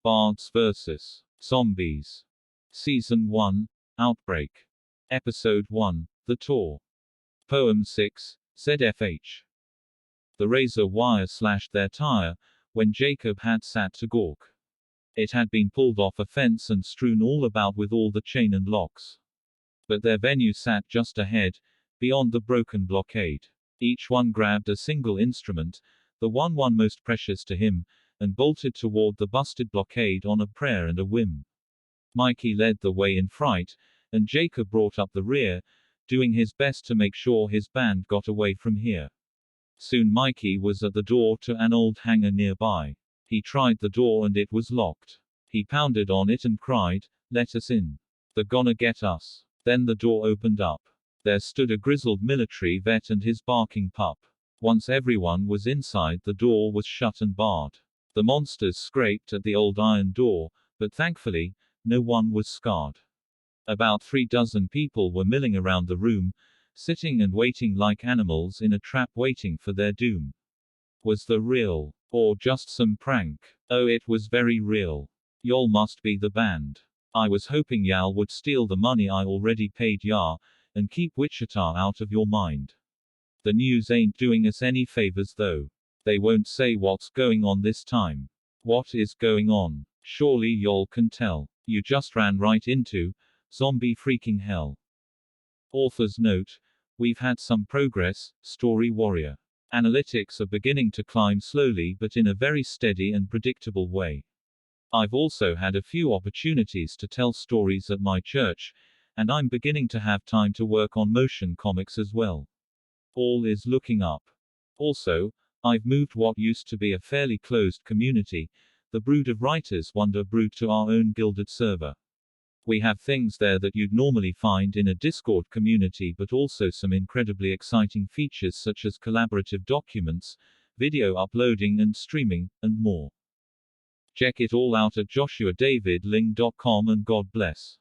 Bards vs. Zombies. Season 1, Outbreak. Episode 1, The Tour. Poem 6, ZFH. The razor wire slashed their tire, when Jacob had sat to gawk. It had been pulled off a fence and strewn all about with all the chain and locks. But their venue sat just ahead, beyond the broken blockade. Each one grabbed a single instrument, the one most precious to him, and bolted toward the busted blockade on a prayer and a whim. Mikey led the way in fright, and Jacob brought up the rear, doing his best to make sure his band got away from here. Soon Mikey was at the door to an old hangar nearby. He tried the door and it was locked. He pounded on it and cried, "Let us in. They're gonna get us." Then the door opened up. There stood a grizzled military vet and his barking pup. Once everyone was inside, the door was shut and barred. The monsters scraped at the old iron door, but thankfully, no one was scarred. About 36 people were milling around the room, sitting and waiting like animals in a trap waiting for their doom. Was the real? Or just some prank? Oh, it was very real. Y'all must be the band. I was hoping y'all would steal the money I already paid ya, and keep Wichita out of your mind. The news ain't doing us any favors though. They won't say what's going on this time. What is going on? Surely y'all can tell. You just ran right into zombie freaking hell. Author's note: we've had some progress, Story Warrior. Analytics are beginning to climb slowly but in a very steady and predictable way. I've also had a few opportunities to tell stories at my church, and I'm beginning to have time to work on motion comics as well. All is looking up. Also, I've moved what used to be a fairly closed community, the Brood of Writers Wonder Brood, to our own Gilded server. We have things there that you'd normally find in a Discord community, but also some incredibly exciting features such as collaborative documents, video uploading and streaming, and more. Check it all out at joshuadavidling.com and God bless.